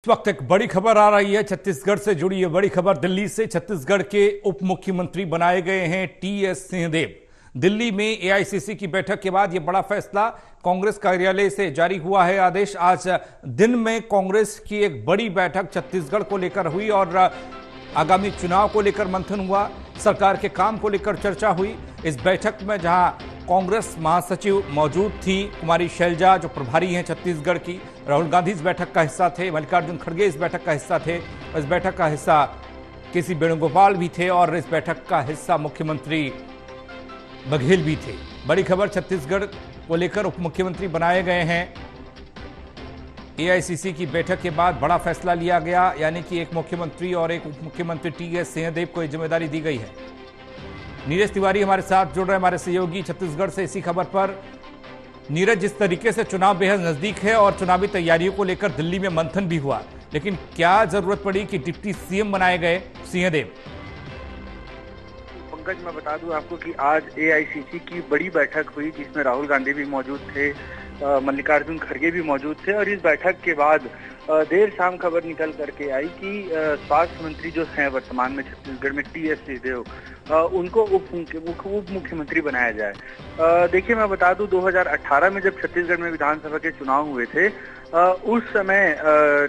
इस वक्त एक बड़ी खबर आ रही है छत्तीसगढ़ से जुड़ी। है बड़ी खबर दिल्ली से। छत्तीसगढ़ के उप मुख्यमंत्री बनाए गए हैं टीएस सिंहदेव। दिल्ली में एआईसीसी की बैठक के बाद यह बड़ा फैसला कांग्रेस कार्यालय से जारी हुआ है आदेश। आज दिन में कांग्रेस की एक बड़ी बैठक छत्तीसगढ़ को लेकर हुई और आगामी चुनाव को लेकर मंथन हुआ, सरकार के काम को लेकर चर्चा हुई। इस बैठक में जहां कांग्रेस महासचिव मौजूद थी कुमारी शैलजा, जो प्रभारी हैं छत्तीसगढ़ की, राहुल गांधी इस बैठक का हिस्सा थे, मल्लिकार्जुन खड़गे इस बैठक का हिस्सा थे, इस बैठक का हिस्सा केसी वेणुगोपाल भी थे और इस बैठक का हिस्सा मुख्यमंत्री बघेल भी थे। बड़ी खबर, छत्तीसगढ़ को लेकर उप मुख्यमंत्री बनाए गए हैं। एआईसीसी की बैठक के बाद बड़ा फैसला लिया गया, यानी कि एक मुख्यमंत्री और एक उप मुख्यमंत्री टीएस सिंहदेव को यह जिम्मेदारी दी गई है। नीरज तिवारी हमारे साथ जुड़ रहे हैं, हमारे सहयोगी छत्तीसगढ़ से, इसी खबर पर। नीरज, जिस तरीके से चुनाव बेहद नजदीक है और चुनावी तैयारियों को लेकर दिल्ली में मंथन भी हुआ, लेकिन क्या जरूरत पड़ी कि डिप्टी सीएम बनाए गए सिंहदेव? पंकज, मैं बता दूं आपको कि आज एआईसीसी की बड़ी बैठक हुई जिसमें राहुल गांधी भी मौजूद थे, मल्लिकार्जुन खड़गे भी मौजूद थे और इस बैठक के बाद देर शाम खबर निकल करके आई कि स्वास्थ्य मंत्री जो हैं वर्तमान में छत्तीसगढ़ में टीएस सिंहदेव, उनको उप मुख्यमंत्री बनाया जाए। देखिए, मैं बता दूं 2018 में जब छत्तीसगढ़ में विधानसभा के चुनाव हुए थे, उस समय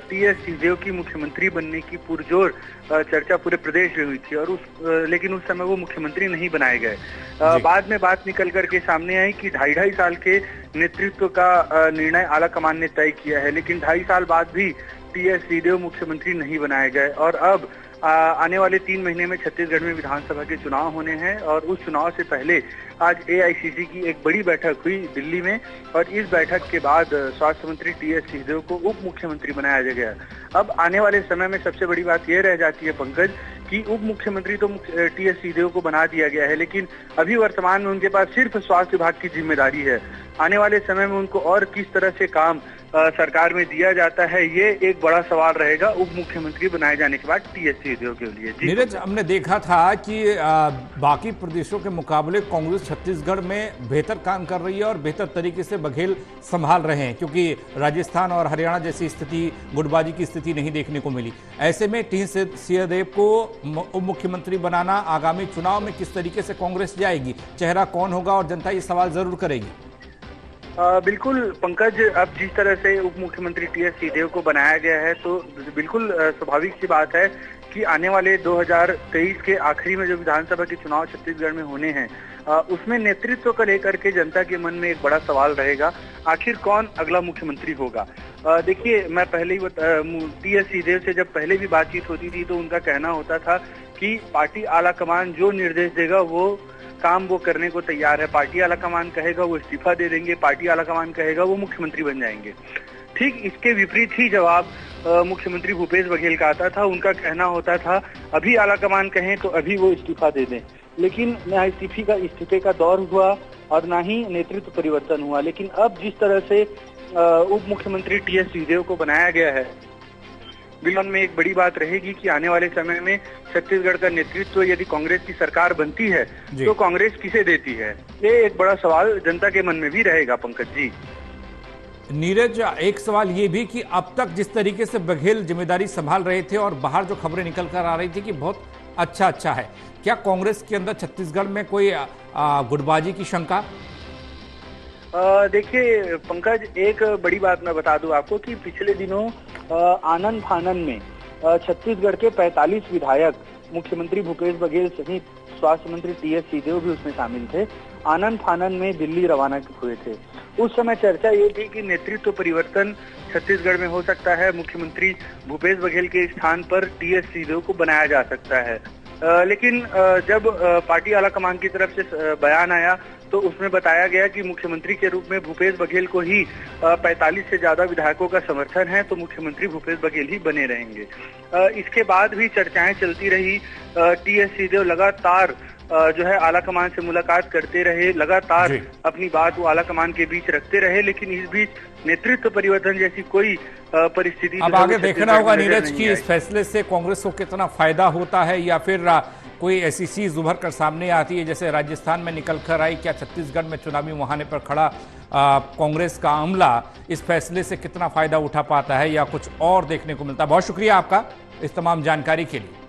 टीएस सिंहदेव की मुख्यमंत्री बनने की पुरजोर चर्चा पूरे प्रदेश में हुई थी और लेकिन उस समय वो मुख्यमंत्री नहीं बनाए गए। बाद में बात निकल करके सामने आई कि 2.5 साल के नेतृत्व का निर्णय आला कमान ने तय किया है, लेकिन 2.5 साल बाद भी टीएस सिंहदेव मुख्यमंत्री नहीं बनाए गए और अब आने वाले 3 महीने में छत्तीसगढ़ में विधानसभा के चुनाव होने हैं और उस चुनाव से पहले आज एआईसीसी की एक बड़ी बैठक हुई दिल्ली में और इस बैठक के बाद स्वास्थ्य मंत्री टीएस सिंहदेव को उप मुख्यमंत्री बनाया गया। अब आने वाले समय में सबसे बड़ी बात यह रह जाती है पंकज कि उप मुख्यमंत्री तो टीएस सिंहदेव को बना दिया गया है, लेकिन अभी वर्तमान में उनके पास सिर्फ स्वास्थ्य विभाग की जिम्मेदारी है। आने वाले समय में उनको और किस तरह से काम सरकार में दिया जाता है, ये एक बड़ा सवाल रहेगा उप मुख्यमंत्री बनाए जाने के बाद टीएस सिंहदेव के लिए। नीरज, हमने देखा था कि बाकी प्रदेशों के मुकाबले कांग्रेस छत्तीसगढ़ में बेहतर काम कर रही है और बेहतर तरीके से बघेल संभाल रहे हैं, क्योंकि राजस्थान और हरियाणा जैसी स्थिति, गुटबाजी की स्थिति नहीं देखने को मिली। ऐसे में टीएस सिंहदेव को उप मुख्यमंत्री बनाना, आगामी चुनाव में किस तरीके से कांग्रेस जाएगी, चेहरा कौन होगा और जनता ये सवाल जरूर करेगी। बिल्कुल पंकज, अब जिस तरह से उप मुख्यमंत्री टीएस सिंहदेव को बनाया गया है तो बिल्कुल स्वाभाविक सी बात है कि आने वाले 2023 के आखिरी में जो विधानसभा के चुनाव छत्तीसगढ़ में होने हैं, उसमें नेतृत्व को लेकर के जनता के मन में एक बड़ा सवाल रहेगा, आखिर कौन अगला मुख्यमंत्री होगा। देखिए, मैं पहले ही टीएस सिंहदेव से जब पहले भी बातचीत होती थी तो उनका कहना होता था कि पार्टी आला कमान जो निर्देश देगा वो काम वो करने को तैयार है। पार्टी आला कमान कहेगा वो इस्तीफा दे देंगे, पार्टी आला कमान कहेगा वो मुख्यमंत्री बन जाएंगे। ठीक इसके विपरीत ही जवाब मुख्यमंत्री भूपेश बघेल का आता था। उनका कहना होता था अभी आला कमान कहें तो अभी वो इस्तीफा दे दें, लेकिन न इस्तीफे का दौर हुआ और ना ही नेतृत्व परिवर्तन हुआ। लेकिन अब जिस तरह से उप मुख्यमंत्री टीएस सिंहदेव को बनाया गया है, विलन में एक बड़ी बात रहेगी कि आने वाले समय में छत्तीसगढ़ का नेतृत्व यदि कांग्रेस की सरकार बनती है तो कांग्रेस किसे देती है, ये एक बड़ा सवाल जनता के मन में भी रहेगा पंकज जी। नीरज, एक सवाल ये भी कि अब तक जिस तरीके से बघेल जिम्मेदारी संभाल रहे थे और बाहर जो खबरें निकल कर आ रही थी कि बहुत अच्छा है, क्या कांग्रेस के अंदर छत्तीसगढ़ में कोई गुटबाजी की शंका? देखिए पंकज, एक बड़ी बात मैं बता दूं आपको कि पिछले दिनों आनंद फानन में छत्तीसगढ़ के 45 विधायक, मुख्यमंत्री भूपेश बघेल सहित स्वास्थ्य मंत्री टीएस सिंहदेव भी उसमें शामिल थे, आनंद फानन में दिल्ली रवाना हुए थे। उस समय चर्चा ये थी कि नेतृत्व परिवर्तन छत्तीसगढ़ में हो सकता है, मुख्यमंत्री भूपेश बघेल के स्थान पर टीएस सिंहदेव को बनाया जा सकता है। लेकिन जब पार्टी आला कमान की तरफ से बयान आया तो उसमें बताया गया कि मुख्यमंत्री के रूप में भूपेश बघेल को ही 45 से ज्यादा विधायकों का समर्थन है, तो मुख्यमंत्री भूपेश बघेल ही बने रहेंगे। इसके बाद भी चर्चाएं चलती रही। टीएस सिंहदेव लगातार जो है आला कमान से मुलाकात करते रहे, लगातार अपनी बात वो आला कमान के बीच रखते रहे, लेकिन इस बीच नेतृत्व परिवर्तन जैसी कोई परिस्थिति अब आगे देखना होगा नीरज की इस फैसले से कांग्रेस को कितना फायदा होता है या फिर कोई ऐसी चीज उभर कर सामने आती है जैसे राजस्थान में निकल कर आई, क्या छत्तीसगढ़ में चुनावी मुहाने पर खड़ा कांग्रेस का अमला इस फैसले से कितना फायदा उठा पाता है या कुछ और देखने को मिलता है? बहुत शुक्रिया आपका इस तमाम जानकारी के लिए।